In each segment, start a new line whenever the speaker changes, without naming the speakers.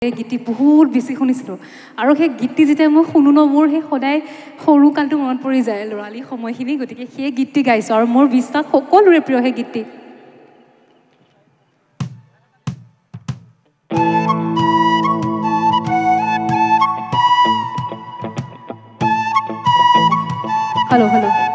এই গীতটি বহুত বেছি শুনিছিলোঁ আৰু সেই গীতটি যেতিয়া মই শুনো ন মোৰ সেই সদায় সৰু কালটো মনত পৰি যায় ল'ৰালি সময়খিনি গতিকে সেই গীতটি গাইছোঁ আৰু মোৰ বিশ্বাস সকলোৰে প্ৰিয় সেই গীতটি हेलो हेलो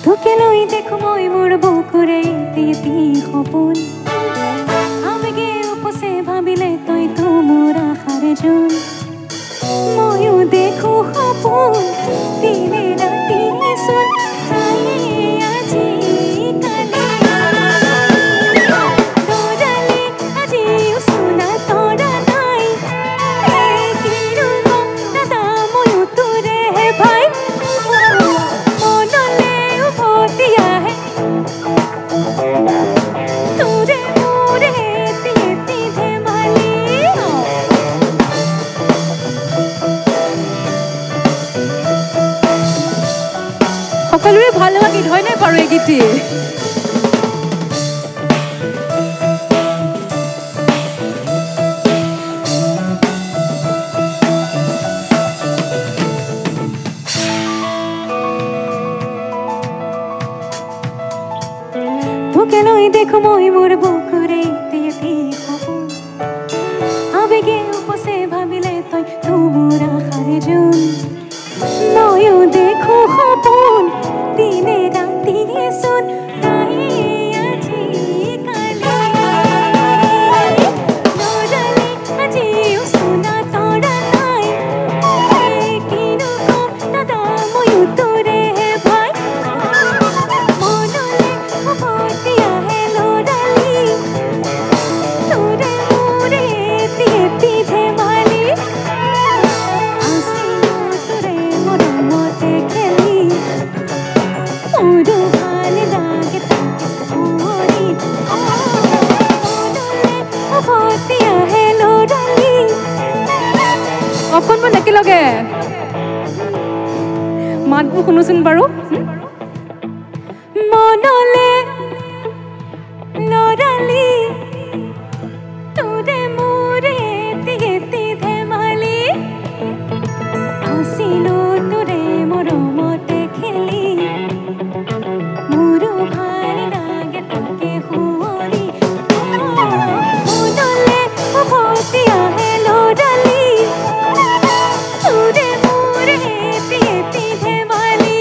তোকে লৈ দেখো মই মোৰ বুকুৰে এটি সপোন আবেগে উপচে ভাবিলে তই তো মোৰ আশাৰ জোন ময়ো দেখো সপোন দিনে ৰাতি চোন আজি সকলোৰে ভাল লগা গীত হয় নাই বাৰু এই গীতটি তোকে লৈ দেখো মই মোৰ বুকুৰে এটি সপোন আবেগে উপচে ভাবিলে তই তো মোৰ আশাৰ জোন ময়ো দেখো সপোন দিনে ৰাতি চোন আজি আজিও সোনা তৰা নাই কিনো কম দাদা ময়ো তোৰে ভাই মনলে উভতি আহে ল'ৰালি তোৰে মোৰে এটি ধেমালি অকণমান একেলগে মাতবোৰ শুনোচোন বাৰু মনলে ল'ৰালি তোৰে মোৰে এটি ধেমালি আছিলো তোৰে মৰমতে খেলি মোৰো ভাল লাগে তাকে শুৱৰি মনলে উভতি আহে ল'ৰালি তোৰে মোৰে এটি ধেমালি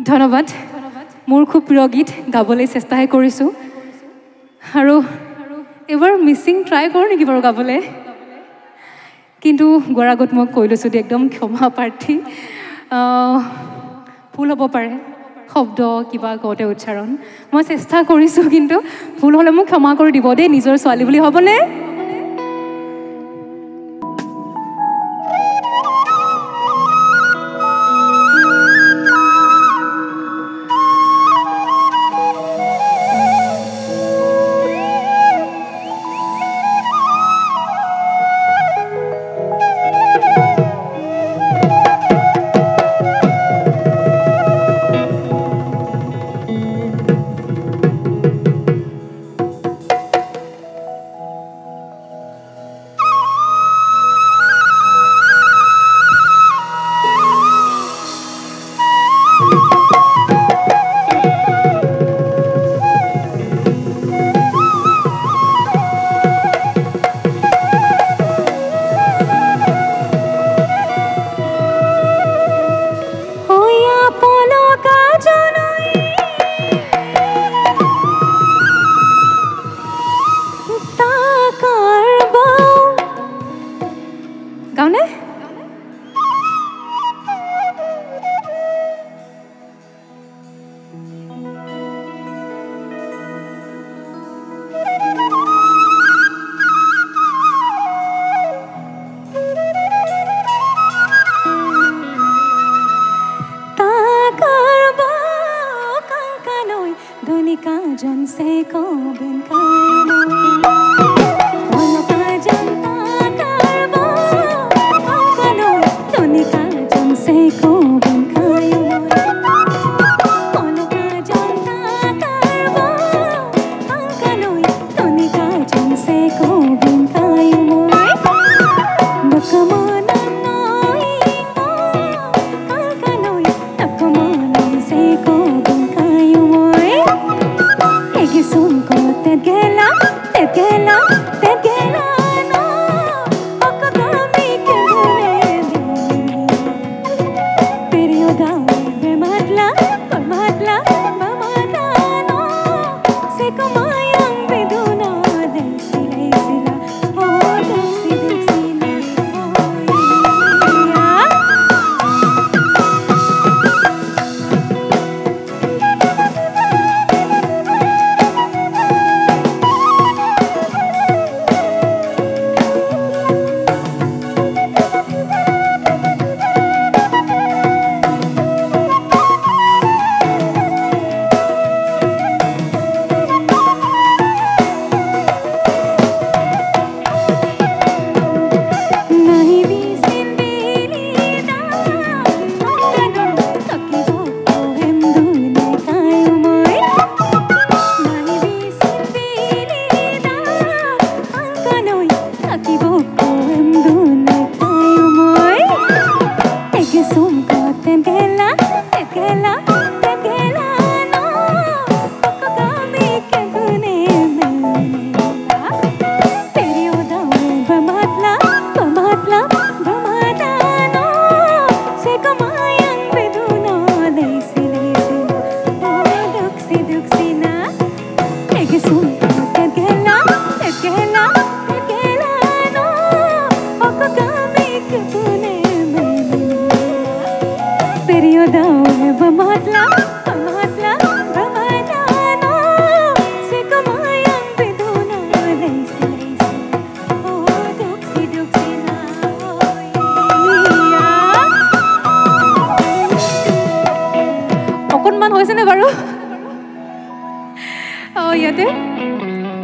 ধন্যবাদ মোৰ খুব প্ৰিয় গীত গাবলৈ চেষ্টাহে কৰিছোঁ আৰু এবাৰ মিচিং ট্ৰাই কৰোঁ নেকি বাৰু গাবলৈ কিন্তু গোৱাৰ আগত মই কৈ লৈছোঁ দেই একদম ক্ষমা প্ৰাৰ্থী ভুল হ'ব পাৰে শব্দ কিবা কওঁতে উচ্চাৰণ মই চেষ্টা কৰিছোঁ কিন্তু ভুল হ'লে মোক ক্ষমা কৰি দিব দেই নিজৰ ছোৱালী বুলি হ'বনে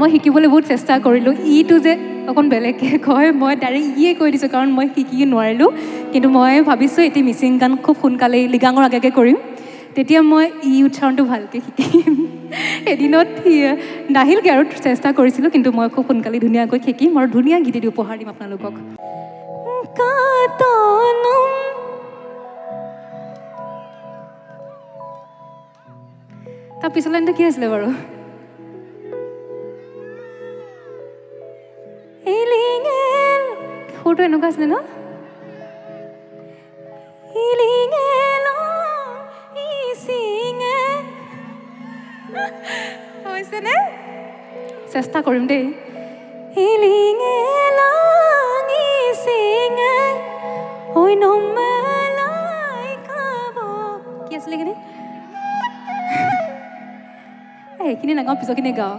মই শিকিবলৈ বহুত চেষ্টা কৰিলোঁ ইটো যে অকণ বেলেগকৈ কয় মই ডাইৰেক্ট ইয়ে কৈ দিছোঁ কাৰণ মই শিকি নোৱাৰিলোঁ কিন্তু মই ভাবিছোঁ এটি মিচিং গান খুব সোনকালেই লিগাঙৰ আগে কৰিম তেতিয়া মই ই উচ্চাৰণটো ভালকৈ শিকিম এদিনত নাহিলগৈ আৰু চেষ্টা কৰিছিলোঁ কিন্তু মই খুব সোনকালে ধুনীয়াকৈ শিকিম আৰু ধুনীয়া গীত দি উপহাৰ দিম আপোনালোকক তাৰ পিছৰ লাইনটো কি আছিলে বাৰু সুৰটো এনেকুৱা আছিলে ন হৈছেনে চেষ্টা কৰিম দেই কি আছিলে কিনে সেইখিনি নাগাওঁ পিছৰখিনি গাওঁ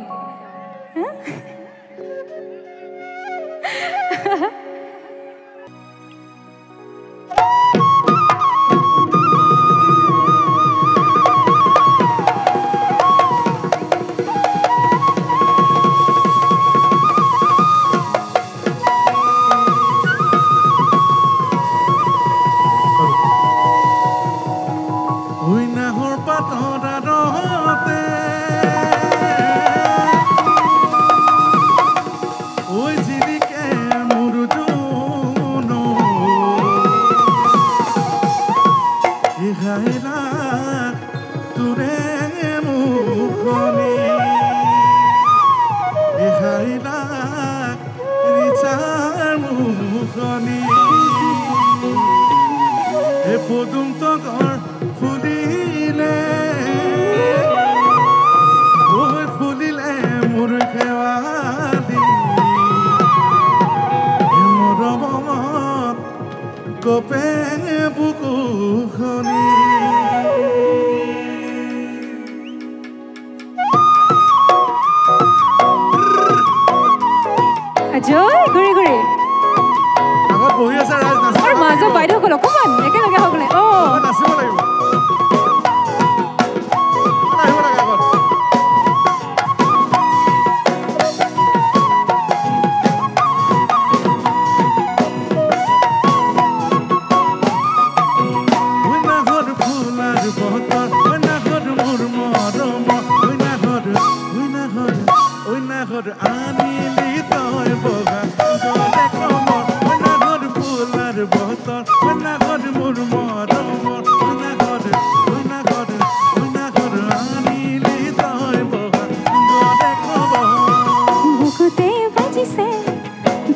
I need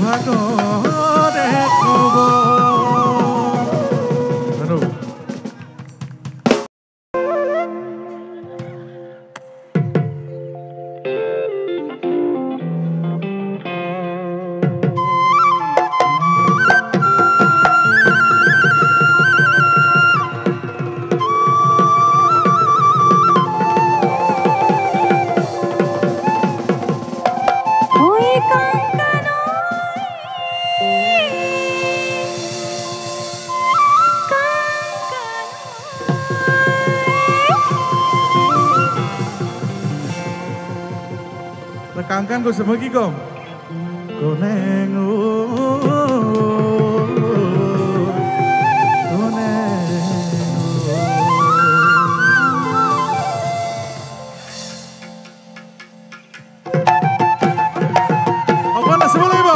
বহাগৰে খবৰ কাংকান কৈছে মই কি কম কোনেং অকণ নাচিব লাগিব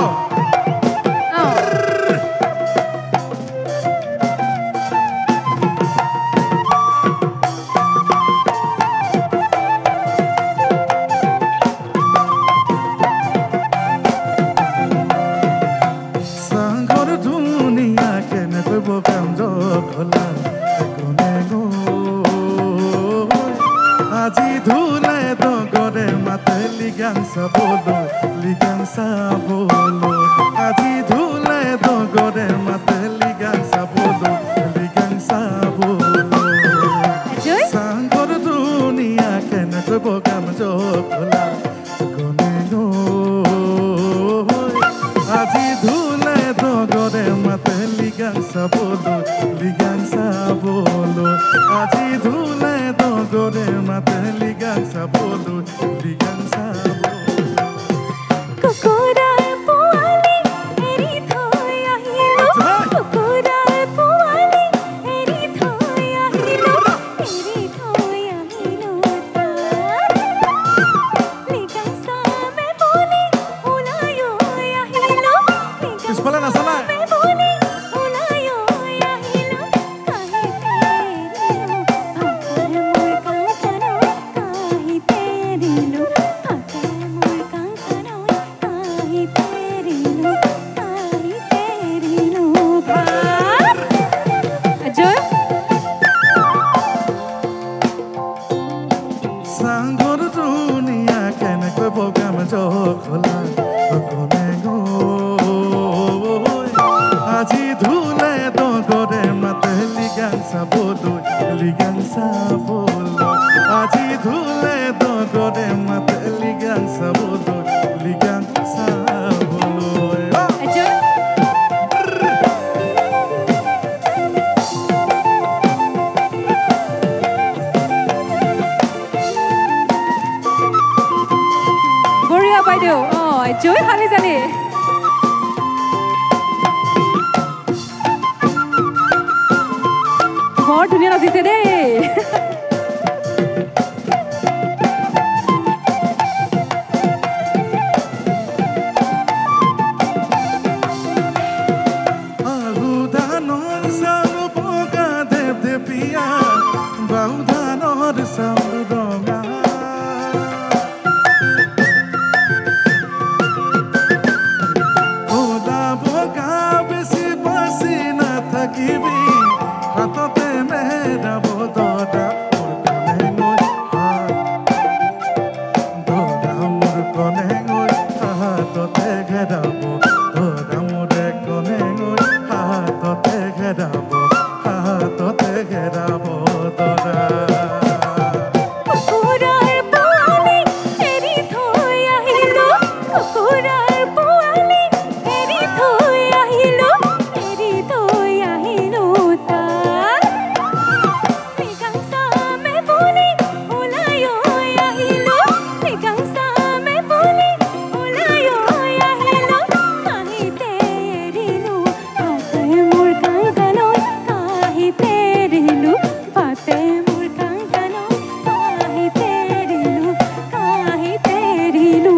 আজি ধুলে দগৰে মাতে লিগাং চাবলৈ আজি ধুলে দগৰে মাতে লিগাং চাবলৈ চাংঘৰ ধুনীয়া কেনেকৈ বগাম জখলা গনে আজি ধুলে দগৰে মাতে লিগাং চাবলৈ আজি ধুলে দগৰে মাতে লিগাং চাবলৈ
কুকুৰাৰ পোৱালি এৰি থৈ আহিলো কুকুৰাৰ পোৱালি এৰি থৈ আহিলো লিগাং চামে বুলি ওলাই আহিলো
পিছফালে নাচানা চাংঘৰ ধুনীয়া কেনেকৈ বগাম জখলা গনে আজি ধুলে দগৰে মাতে লিগাং চাবলৈ আজি ধুলে দগৰে মাতে লিগাং চাবলৈ
বঢ়িয়া বাইদেউ জয় খালি জানে বৰ ধুনীয়া নাচিছে দেই
বাহুধানৰ চাউল বগা দেৱদেৱীয়া বাহুধানৰ চাউল ৰঙা কলা বগা বেছি বাচি নাথাকিবি হাততে মেৰাব দৰা মোৰ কনে গৈ হাততে ঘেৰাব দৰা মোৰে কনে গৈ হাততে ঘেৰাব দৰা
কুকুৰাৰ পোৱালি এৰি থৈ আহিলো কুকুৰাৰ পোৱালি এৰি থৈ আহিলো লিগাং চামে বুলি ওলাই আহিলো লিগাং চামে বুলি ওলাই আহিলো কাহিতে এৰিলো পাতে মোৰ কাংকানৈ কাহিতে এৰিলো পাতে মোৰ কাংকানৈ কাহিতে এৰিলো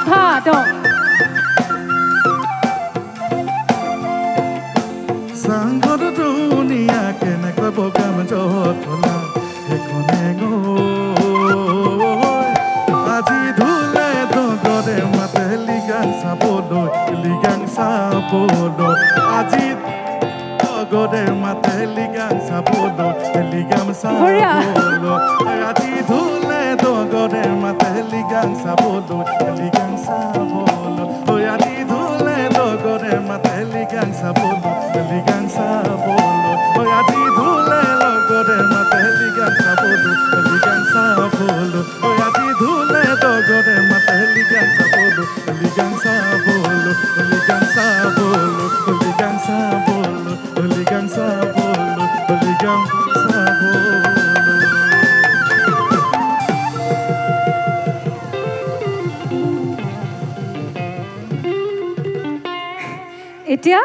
ভাদ
চাংঘৰ ধুনীয়া কেনেকৈ বগাম জখলা সেইখনে আজি ধুলে দগৰে মাতে লিগাং চাবলৈ চাবলৈ লিগাং চাবলৈ আজি গরে মাতে লিগাং চাবলৈ লিগাং চাবলৈ আজি ধুলে গরে মাতে লিগাং চাবলৈ লিগাং চাবলৈ আজি ধুলে গরে মাতে লিগাং চাবলৈ লিগাং চাবলৈ আজি ধুলে গরে মাতে লিগাং চাবলৈ লিগাং চাবলৈ আজি ধুলে গরে মাতে লিগাং চাবলৈ লিগাং চাবলৈ লিগাং চাবলৈ লিগাং চাবলৈ ligang sabolo ligang sabolo
এতিয়া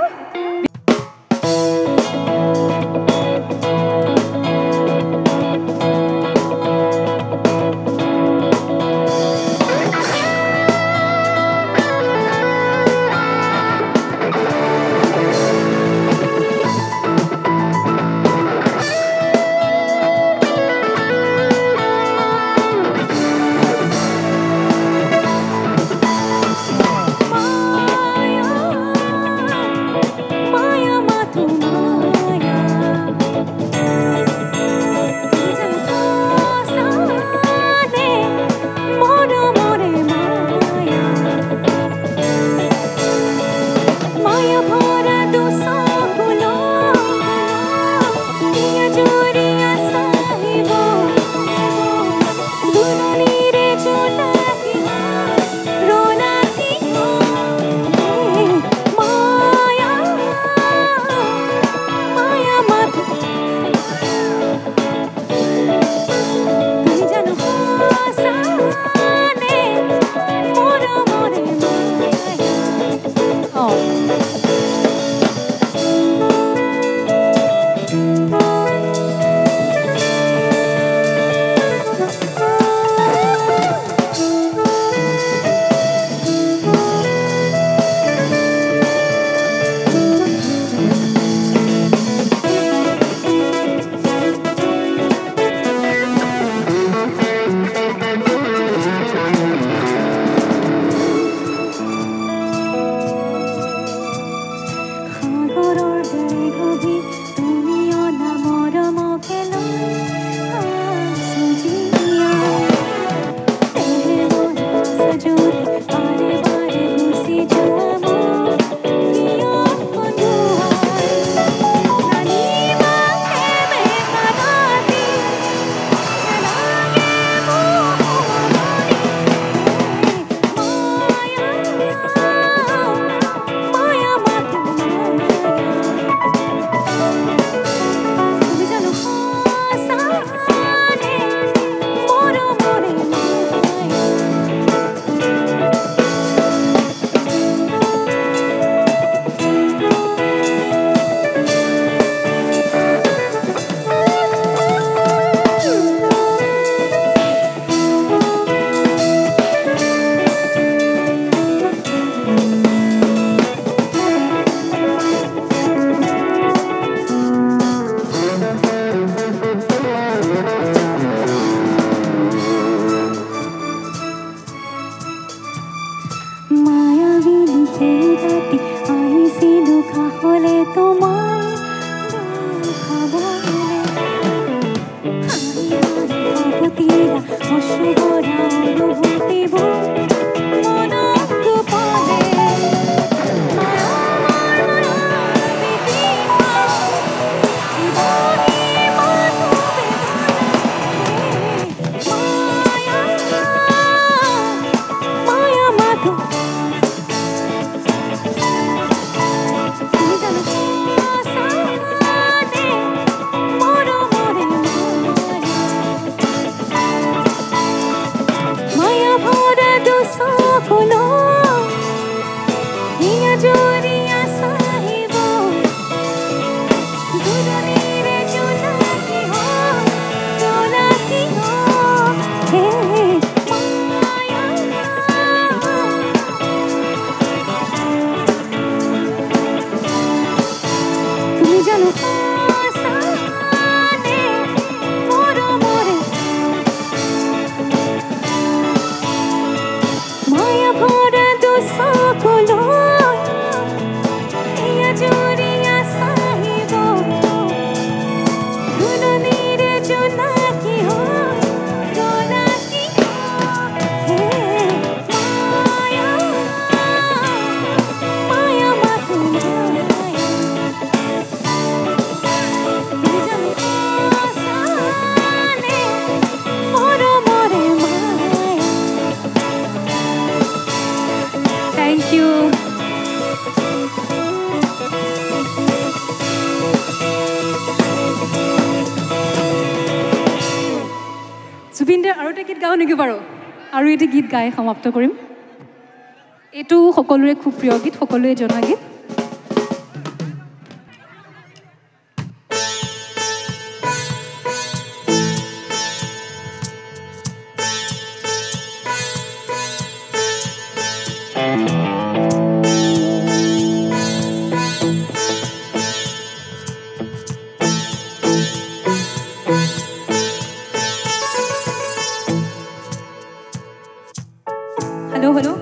Maya bhora do sakolo
গাওঁ নেকি বাৰু আৰু এটি গীত গাই সমাপ্ত কৰিম এইটো সকলোৰে খুব প্ৰিয় গীত সকলোৱে জনা গীত হেল্ল' হেল্ল'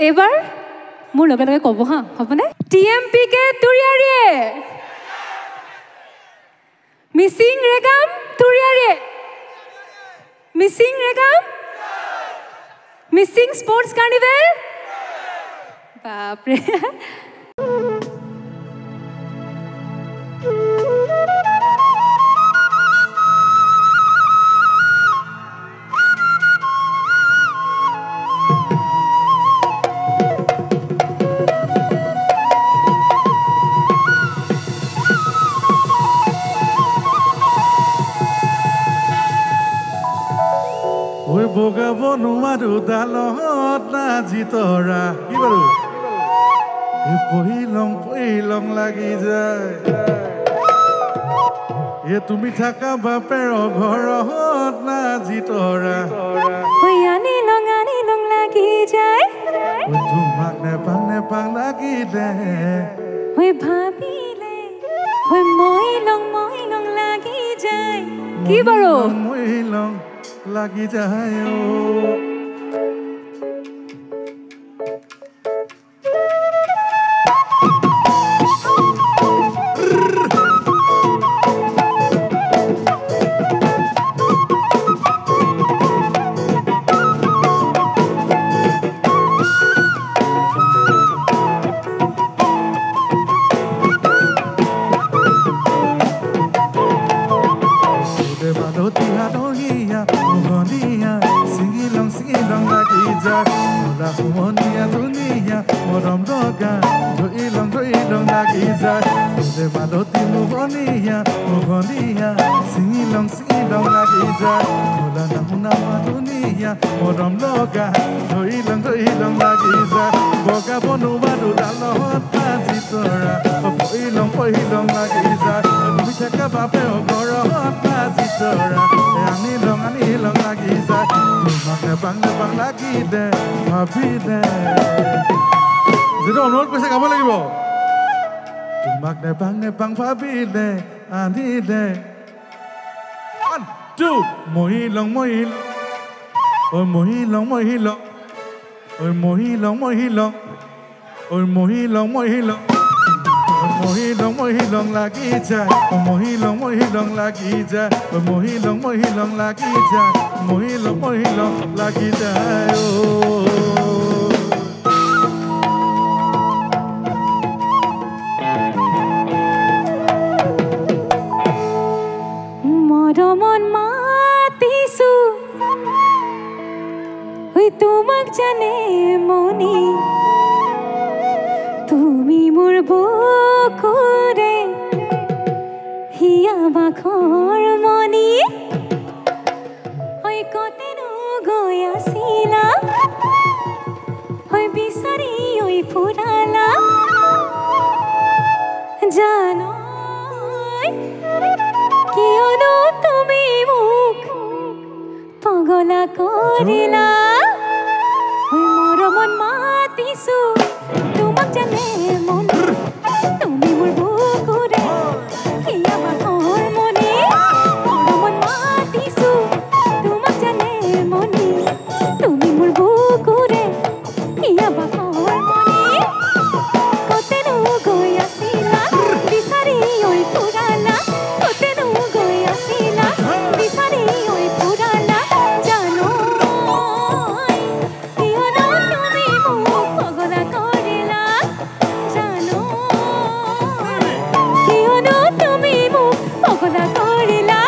এবাৰ মোৰ লগে লগে ক'ব হা হ'বনে TMPK তুৰিয়াৰীয়ে মিচিং ৰেগাম তুৰিয়াৰীয়ে মিচিং ৰেগাম মিচিং স্পৰ্টছ কাৰ্নিভেল বাপৰে
বগাব নোৱাৰো দালত নাজি তৰা কি বাৰু পহিলং লাগি যায় তুমি থাকা বাপেৰ ঘৰত নাজি তৰা
আনি লং লাগি যায়
তোমাক নেপাং লাগিলে
ভাবিলে মই লং লাগি যায় কি বাৰু
মই লং লাগি যায় মৰম লগা ধৰিলং লাগি যায় মালতী মোহনীয়া চিঙিলং লাগি যায় শুনা ধুনীয়া মৰম লগা ধৰিলং লাগি যায় বগাব নোৱাৰো দালত আজি তৰা পহিলং লাগি যায় তুমি থাকা বাপে ঘৰত আজি তৰা আনিলং লাগি যায় তোমাক নেপাং লাগি দে ভাবি দে যেটা অনুৰোধ কৰিছে গাব লাগিব তোমাক নেপাং ভাবিলে আনিলে 1 2 মহিলং লাগি যায় মহিলং লাগি যায় মহিলং লাগি যায় মহিলং লাগি যায়
মৰমন মাতিছো তোমাক জানে মনি তুমি মোৰ বুকুৰে হিয়া বাখৰ মনি কতেনো গৈ আছিলা বিচাৰি ফুৰালা জানো কিয়নো তুমি মোক পগলা কৰিলা মৰমত মাতিছো তোমাক জানে মন তুমি মোৰ বুকুৰে হিয়া বাখৰ মনি মৰমত মাতিছো তোমাক জানে মনি তুমি মোৰ বুকুৰে হিয়া বাখৰ মনি কতেনো গৈ আছিলা বিচাৰি ফুৰালা কতেনো গৈ আছিলা বিচাৰি ফুৰালা জানো কিয়নো তুমি মোক পগলা কৰিলা জানো কিয়নো তুমি মোক পগলা কৰিলা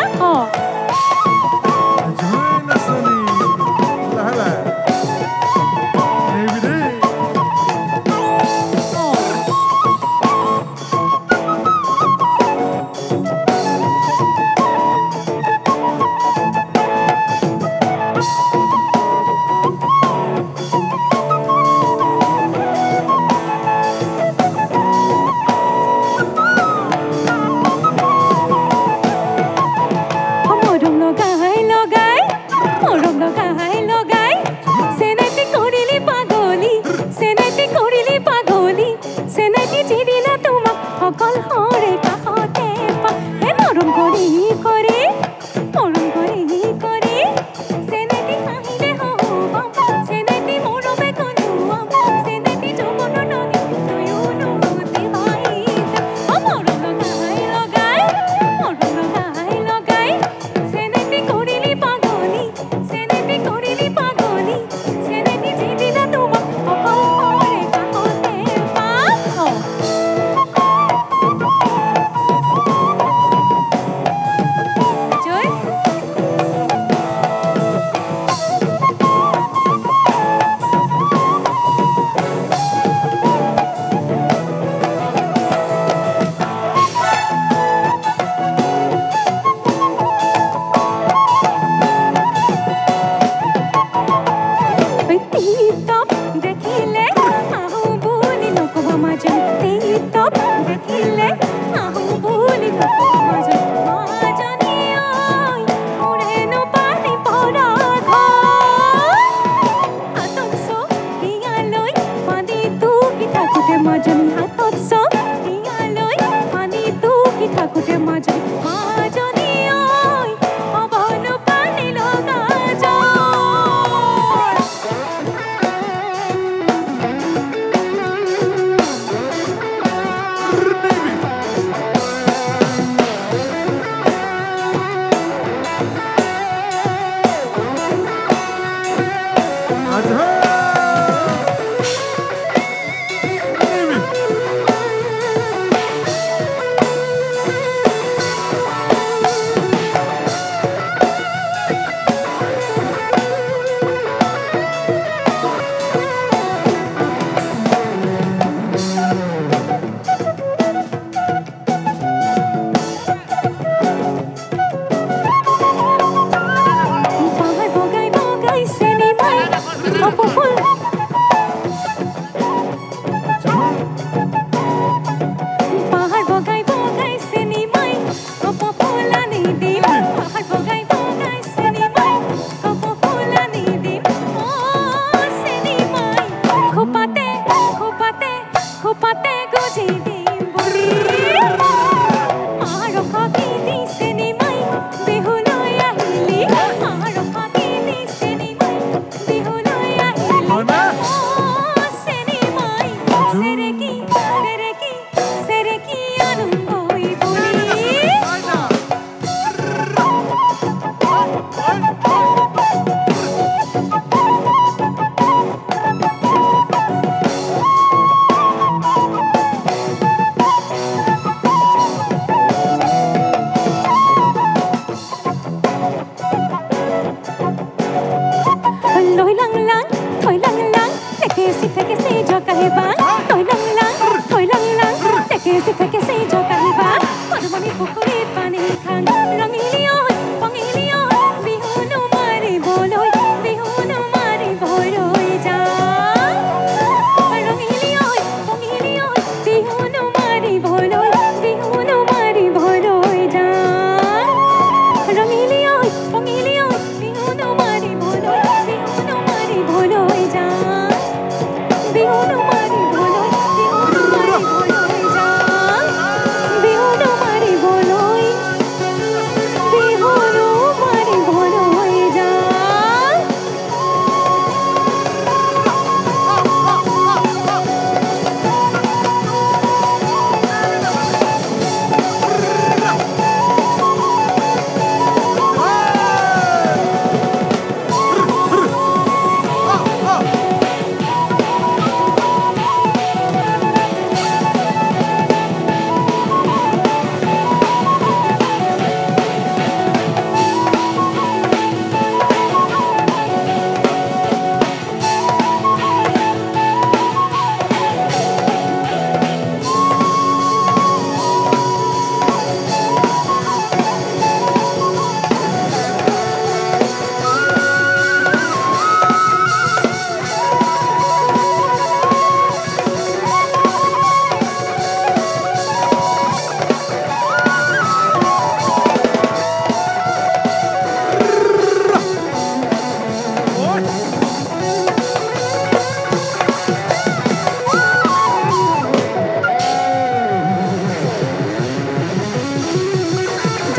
চকুতে মাজনী ঐ অবনু পানী লগা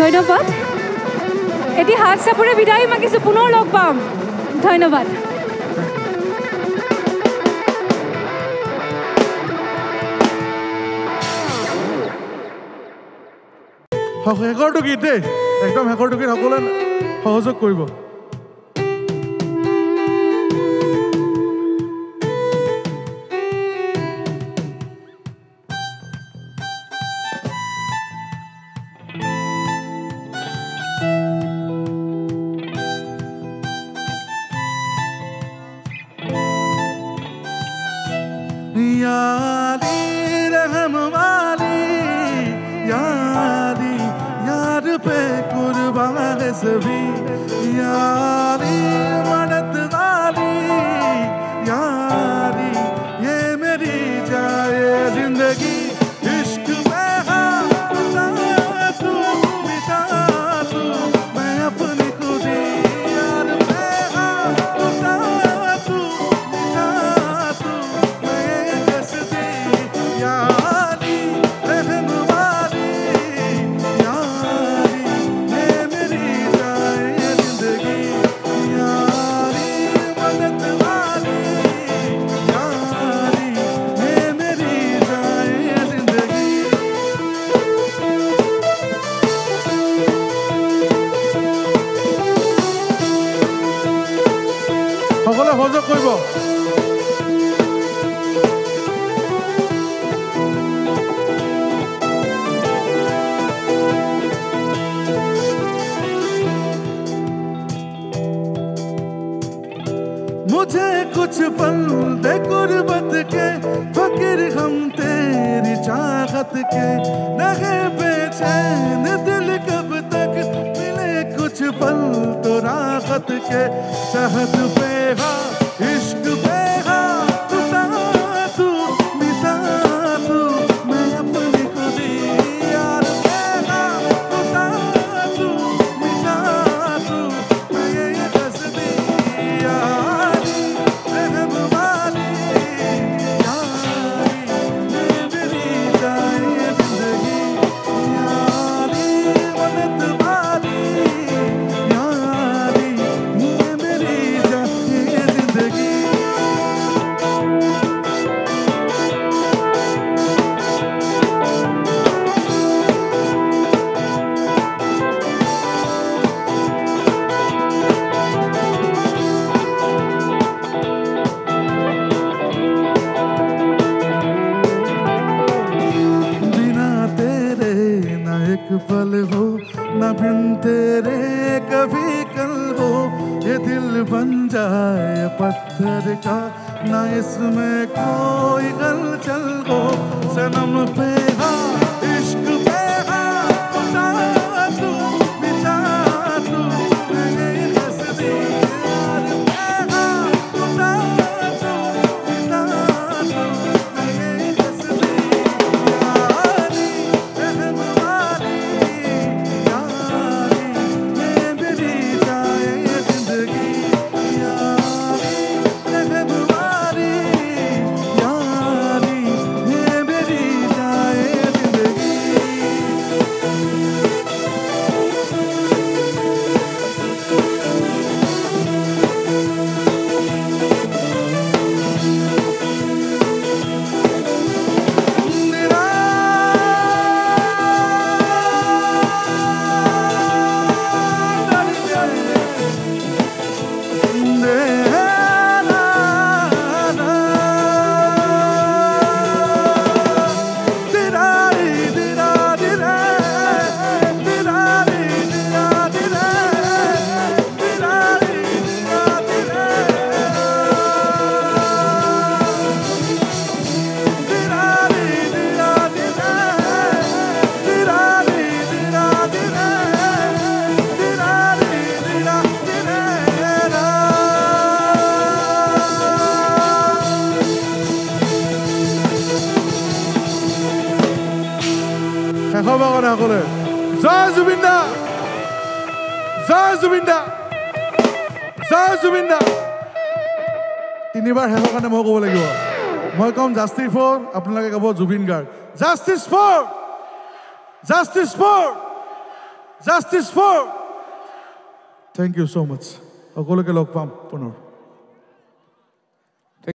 ধন্যবাদ এটি হাত চাপৰে বিদায় মাগিছো পুনৰ লগ পাম ধন্যবাদ
শেষৰটো গীত দেই একদম শেষৰটো গীত সকলোৱে সহযোগ কৰিব सभी यारी मदद वाली यारी ये मेरी जाए जिंदगी इश्क में हाँ तू मिटा तू मैं अपनी खुदी यार में हाँ तू मिटा तू मैं जैसे यारी रहने वाली যোগাযোগ কৰিব मुझे कुछ पल दे गुर्बत के फकीर हम तेरी चाहत के रहे बेचैन दिल कब तक मिले कुछ पल तो राहत के चाहत पे हा इश्क पे हा टूटा तू मिटा तू मैं अपनी खुद यार पे हा टूटा तू मिटा तू मैं ये कसदी यार पल हो न बिन तेरे कभी कल हो ये दिल बन जाए पत्थर का ना इसमें कोई हलचल हो सनम पे हा इश्क पे हा टूटा तू मिटा तू मैं हंसदी यार पे हा टूटा तू मिटा तू मैं हंसदी यारी रहमवारी জয় জুবিন দা জয় জুবিন দা জয় জুবিন দা তিনিবাৰ শেষৰ কাৰণে মই ক'ব লাগিব মই ক'ম জাষ্টিছ ফৰ আপোনালোকে ক'ব Zubeen Garg justice for justice for justice for thank you so' much সকলোকে লগ পাম পুনৰ